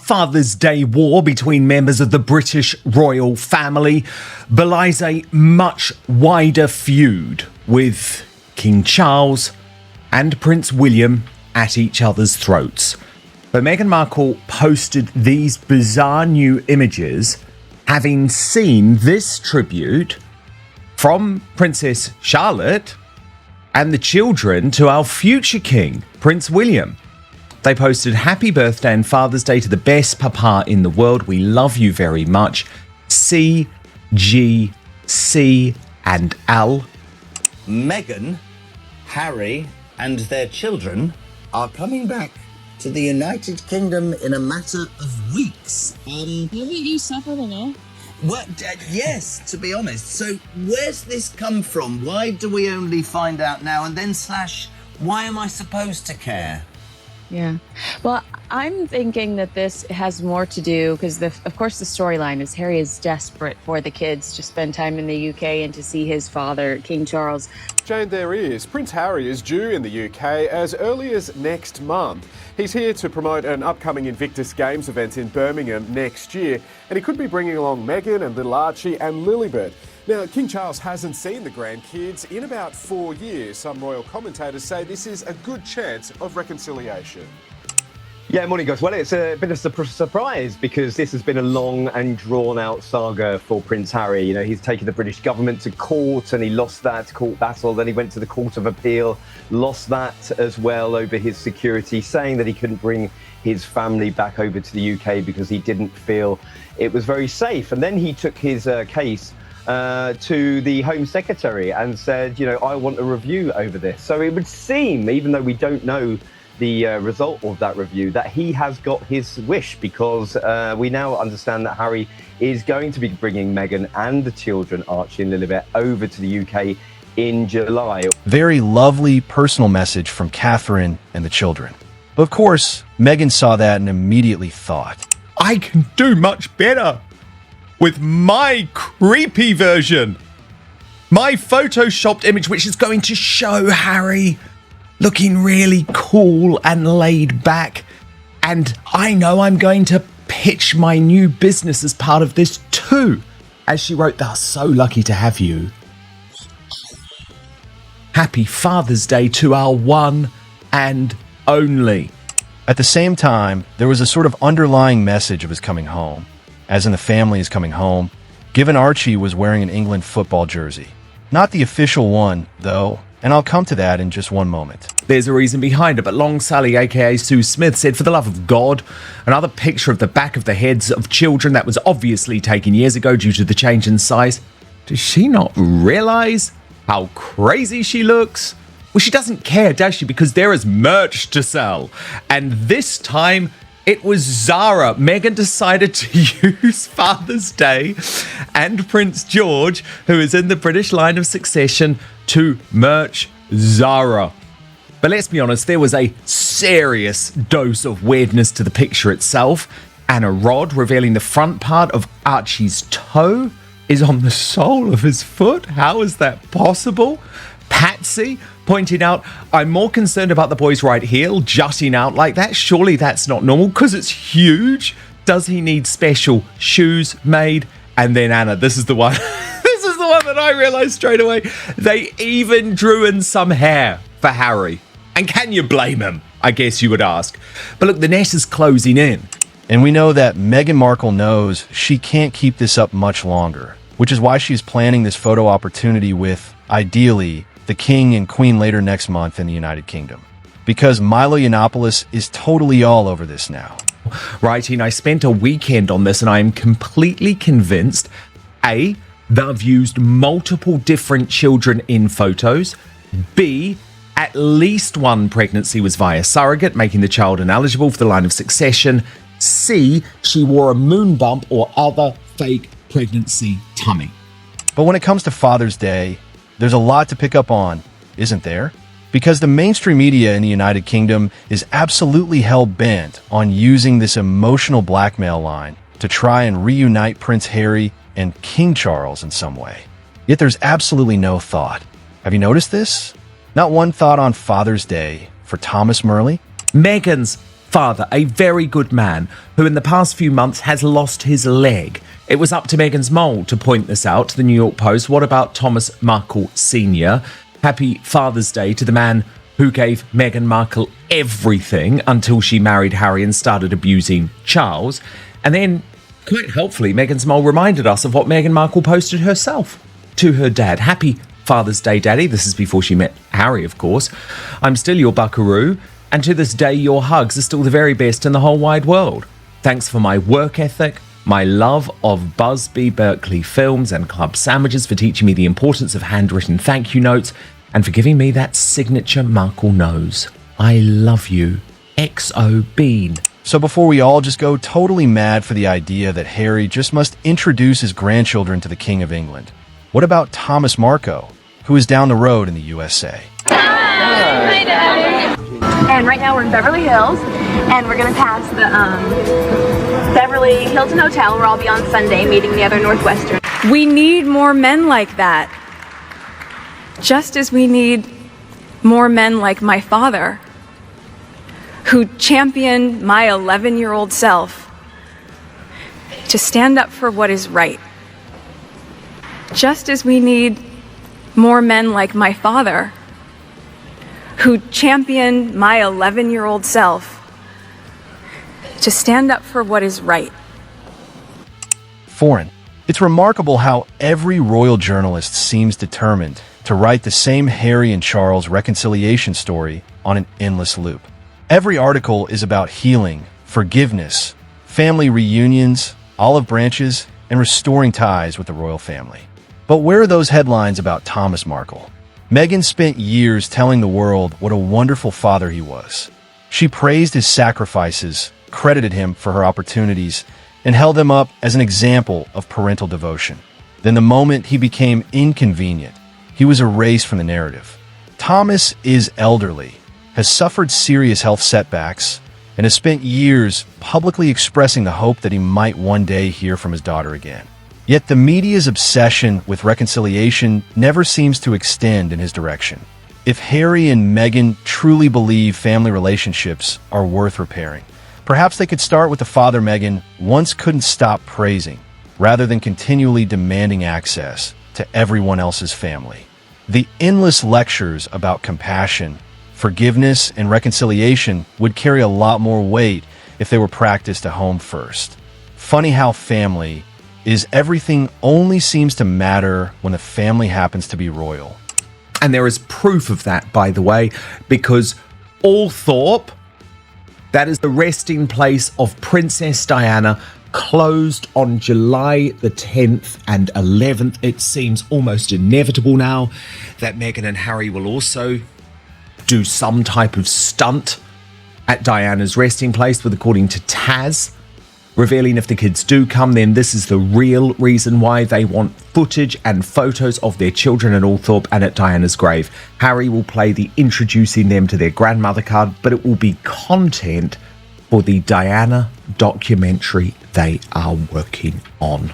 Father's Day war between members of the British royal family belies a much wider feud with King Charles and Prince William at each other's throats. But Meghan Markle posted these bizarre new images, having seen this tribute from Princess Charlotte and the children to our future king, Prince William. They posted happy birthday and Father's Day to the best papa in the world. We love you very much. C, G, C and L. Meghan, Harry and their children are coming back to the United Kingdom in a matter of weeks. Haven't you suffered enough? Well, yes, to be honest. So where's this come from? Why do we only find out now? And then / why am I supposed to care? Yeah. Well, I'm thinking that this has more to do because, of course, the storyline is Harry is desperate for the kids to spend time in the UK and to see his father, King Charles. Jane, there is. Prince Harry is due in the UK as early as next month. He's here to promote an upcoming Invictus Games event in Birmingham next year, and he could be bringing along Meghan and little Archie and Lilibet. Now, King Charles hasn't seen the grandkids in about 4 years. Some royal commentators say this is a good chance of reconciliation. Yeah, morning guys. Well, it's a bit of a surprise because this has been a long and drawn-out saga for Prince Harry. You know, he's taken the British government to court and he lost that court battle. Then he went to the Court of Appeal, lost that as well over his security, saying that he couldn't bring his family back over to the UK because he didn't feel it was very safe. And then he took his case to the Home Secretary and said, you know, I want a review over this. So it would seem, even though we don't know the result of that review, that he has got his wish because we now understand that Harry is going to be bringing Meghan and the children, Archie and Lilibet, over to the UK in July. Very lovely personal message from Catherine and the children. But of course, Meghan saw that and immediately thought, I can do much better with my creepy version. My photoshopped image, which is going to show Harry looking really cool and laid back. And I know I'm going to pitch my new business as part of this too. As she wrote, they're so lucky to have you. Happy Father's Day to our one and only. At the same time, there was a sort of underlying message of his coming home, as in the family is coming home, given Archie was wearing an England football jersey. Not the official one, though, and I'll come to that in just one moment. There's a reason behind it, but Long Sally, aka Sue Smith, said, for the love of God, another picture of the back of the heads of children that was obviously taken years ago due to the change in size. Does she not realise how crazy she looks? Well, she doesn't care, does she? Because there is merch to sell. And this time, it was Zara. Meghan decided to use Father's Day and Prince George, who is in the British line of succession, to merch Zara. But let's be honest, there was a serious dose of weirdness to the picture itself. And a rod revealing the front part of Archie's toe is on the sole of his foot. How is that possible? Patsy pointing out, I'm more concerned about the boy's right heel jutting out like that. Surely that's not normal because it's huge. Does he need special shoes made? And then Anna, this is the one. This is the one that I realized straight away. They even drew in some hair for Harry. And can you blame him? I guess you would ask. But look, the net is closing in. And we know that Meghan Markle knows she can't keep this up much longer, which is why she's planning this photo opportunity with, ideally, the King and Queen later next month in the United Kingdom. Because Milo Yiannopoulos is totally all over this now. Writing, I spent a weekend on this and I am completely convinced, A, they've used multiple different children in photos. B, at least one pregnancy was via surrogate, making the child ineligible for the line of succession. C, she wore a moon bump or other fake pregnancy tummy. But when it comes to Father's Day, there's a lot to pick up on, isn't there? Because the mainstream media in the United Kingdom is absolutely hell-bent on using this emotional blackmail line to try and reunite Prince Harry and King Charles in some way. Yet there's absolutely no thought. Have you noticed this? Not one thought on Father's Day for Thomas Murley? Meghan's father, a very good man, who in the past few months has lost his leg. It was up to Meghan's mole to point this out to the New York Post. What about Thomas Markle Sr.? Happy Father's Day to the man who gave Meghan Markle everything until she married Harry and started abusing Charles. And then, quite helpfully, Meghan's mole reminded us of what Meghan Markle posted herself to her dad. Happy Father's Day, Daddy. This is before she met Harry, of course. I'm still your buckaroo, and to this day, your hugs are still the very best in the whole wide world. Thanks for my work ethic, my love of Busby Berkeley films and club sandwiches, for teaching me the importance of handwritten thank you notes, and for giving me that signature Markle nose. I love you. XO Bean. So before we all just go totally mad for the idea that Harry just must introduce his grandchildren to the King of England, what about Thomas Markle, who is down the road in the USA? And right now we're in Beverly Hills, and we're going to pass the Beverly Hilton Hotel, where I'll be on Sunday meeting the other Northwestern. We need more men like that. Just as we need more men like my father, who championed my 11-year-old self to stand up for what is right. Just as we need more men like my father, who championed my 11-year-old self to stand up for what is right. Foreign. It's remarkable how every royal journalist seems determined to write the same Harry and Charles reconciliation story on an endless loop. Every article is about healing, forgiveness, family reunions, olive branches, and restoring ties with the royal family. But where are those headlines about Thomas Markle? Meghan spent years telling the world what a wonderful father he was. She praised his sacrifices, credited him for her opportunities, and held him up as an example of parental devotion. Then the moment he became inconvenient, he was erased from the narrative. Thomas is elderly, has suffered serious health setbacks, and has spent years publicly expressing the hope that he might one day hear from his daughter again. Yet the media's obsession with reconciliation never seems to extend in his direction. If Harry and Meghan truly believe family relationships are worth repairing, perhaps they could start with the father Meghan once couldn't stop praising, rather than continually demanding access to everyone else's family. The endless lectures about compassion, forgiveness, and reconciliation would carry a lot more weight if they were practiced at home first. Funny how family is everything only seems to matter when the family happens to be royal. And there is proof of that, by the way, because Althorpe, that is the resting place of Princess Diana, closed on July the 10th and 11th. It seems almost inevitable now that Meghan and Harry will also do some type of stunt at Diana's resting place, with, according to Taz, revealing if the kids do come, then this is the real reason why they want footage and photos of their children at Althorpe and at Diana's grave. Harry will play the introducing them to their grandmother card, but it will be content for the Diana documentary they are working on.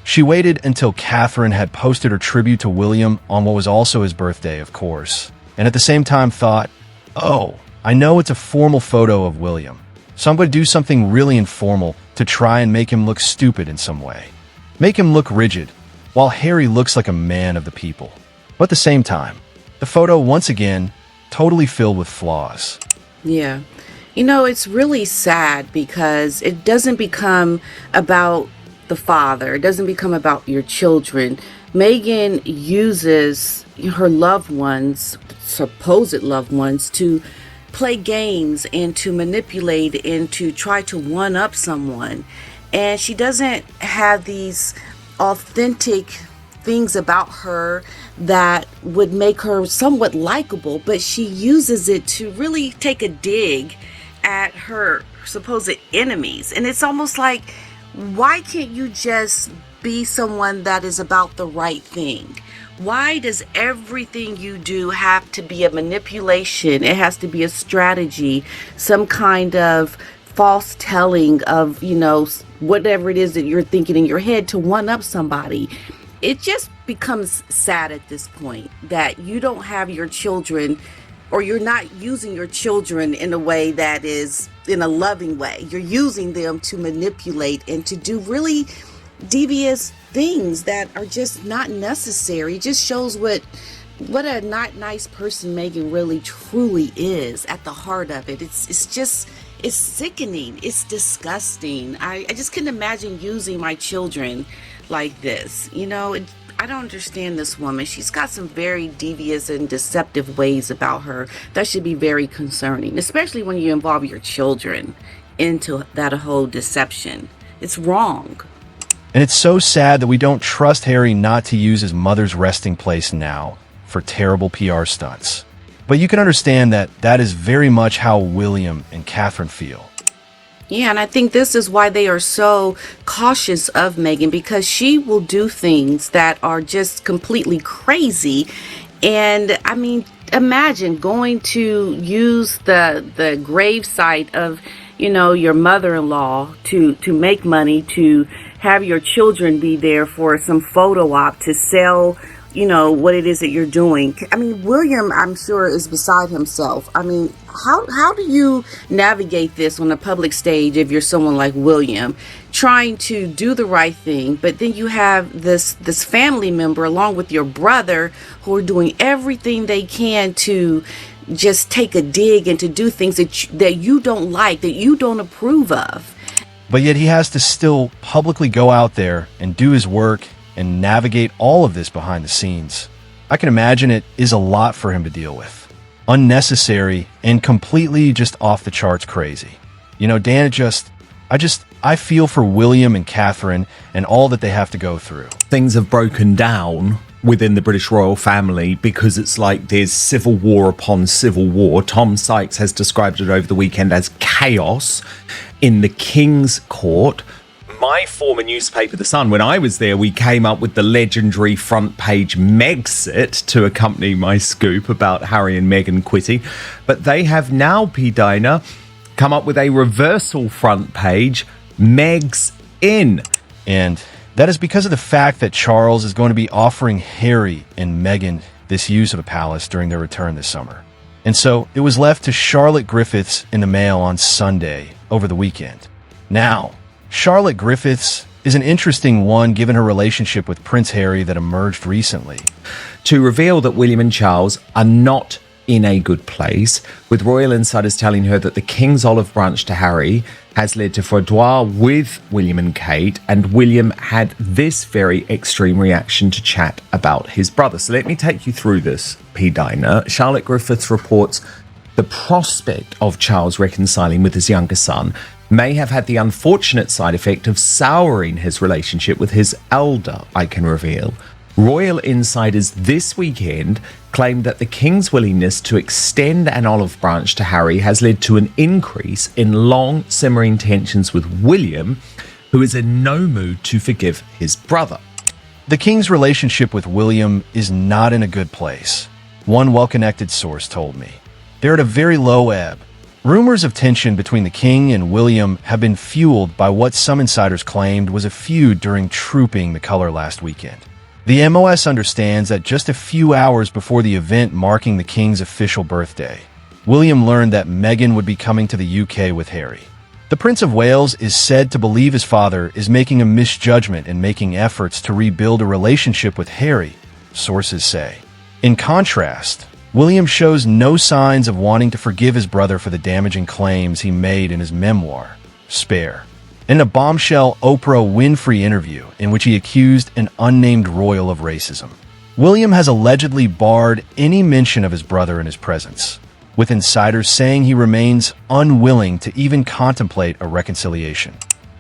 She waited until Catherine had posted her tribute to William on what was also his birthday, of course, and at the same time thought, oh, I know it's a formal photo of William, so I'm going to do something really informal to try and make him look stupid in some way. Make him look rigid, while Harry looks like a man of the people. But at the same time, the photo, once again, totally filled with flaws. Yeah. You know, it's really sad because it doesn't become about the father. It doesn't become about your children. Meghan uses her loved ones, supposed loved ones, to play games and to manipulate and to try to one-up someone. And she doesn't have these authentic things about her that would make her somewhat likable, but she uses it to really take a dig at her supposed enemies. And it's almost like, why can't you just be someone that is about the right thing? Why does everything you do have to be a manipulation? It has to be a strategy, some kind of false telling of, you know, whatever it is that you're thinking in your head to one up somebody. It just becomes sad at this point that you don't have your children, or you're not using your children in a way that is in a loving way. You're using them to manipulate and to do really devious things that are just not necessary. It just shows what a not nice person Meghan really truly is at the heart of it. It's sickening. It's disgusting. I just couldn't imagine using my children like this. I don't understand this woman. She's got some very devious and deceptive ways about her that should be very concerning, especially when you involve your children into that whole deception. It's wrong. And it's so sad that we don't trust Harry not to use his mother's resting place now for terrible PR stunts. But you can understand that is very much how William and Catherine feel. Yeah, and I think this is why they are so cautious of Meghan, because she will do things that are just completely crazy. And I mean, imagine going to use the gravesite of, your mother-in-law to make money, to have your children be there for some photo op to sell what it is that you're doing. I mean, William, I'm sure, is beside himself. I mean, how do you navigate this on a public stage if you're someone like William, trying to do the right thing, but then you have this family member along with your brother who are doing everything they can to just take a dig and to do things that you don't like, that you don't approve of. But yet he has to still publicly go out there and do his work and navigate all of this behind the scenes. I can imagine it is a lot for him to deal with. Unnecessary and completely just off the charts crazy. Dan, I feel for William and Catherine and all that they have to go through. Things have broken down within the British royal family because it's like there's civil war upon civil war. Tom Sykes has described it over the weekend as chaos in the King's Court. My former newspaper, The Sun, when I was there, we came up with the legendary front page Megxit to accompany my scoop about Harry and Meghan quitting. But they have now, P. Dinah, come up with a reversal front page, Meg's in. And that is because of the fact that Charles is going to be offering Harry and Meghan this use of a palace during their return this summer. And so it was left to Charlotte Griffiths in the Mail on Sunday over the weekend. Now, Charlotte Griffiths is an interesting one given her relationship with Prince Harry that emerged recently. To reveal that William and Charles are not in a good place, with royal insiders telling her that the King's olive branch to Harry has led to froid with William and Kate, and William had this very extreme reaction to chat about his brother. So let me take you through this, P. Dinah. Charlotte Griffiths reports the prospect of Charles reconciling with his younger son may have had the unfortunate side effect of souring his relationship with his elder, I can reveal. Royal insiders this weekend claimed that the King's willingness to extend an olive branch to Harry has led to an increase in long simmering tensions with William, who is in no mood to forgive his brother. The King's relationship with William is not in a good place. One well-connected source told me. They're at a very low ebb. Rumors of tension between the King and William have been fueled by what some insiders claimed was a feud during Trooping the Colour last weekend. The MOS understands that just a few hours before the event marking the King's official birthday, William learned that Meghan would be coming to the UK with Harry. The Prince of Wales is said to believe his father is making a misjudgment in making efforts to rebuild a relationship with Harry, sources say. In contrast, William shows no signs of wanting to forgive his brother for the damaging claims he made in his memoir, Spare. In a bombshell Oprah Winfrey interview in which he accused an unnamed royal of racism, William has allegedly barred any mention of his brother in his presence, with insiders saying he remains unwilling to even contemplate a reconciliation.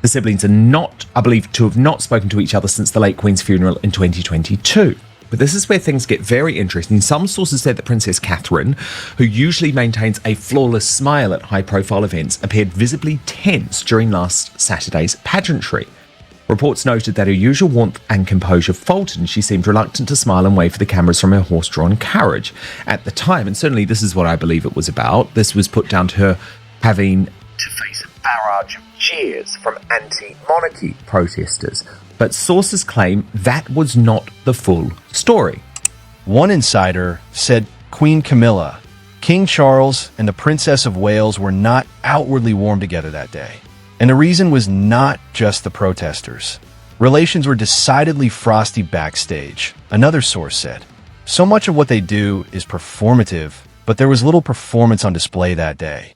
The siblings are not, I believe, to have not spoken to each other since the late Queen's funeral in 2022. But this is where things get very interesting. Some sources say that Princess Catherine, who usually maintains a flawless smile at high-profile events, appeared visibly tense during last Saturday's pageantry. Reports noted that her usual warmth and composure faltered, and she seemed reluctant to smile and wave for the cameras from her horse-drawn carriage. At the time, and certainly this is what I believe it was about, this was put down to her having to face a barrage of cheers from anti-monarchy protesters. But sources claim that was not the full story. One insider said Queen Camilla, King Charles and the Princess of Wales were not outwardly warm together that day. And the reason was not just the protesters. Relations were decidedly frosty backstage, another source said. So much of what they do is performative, but there was little performance on display that day.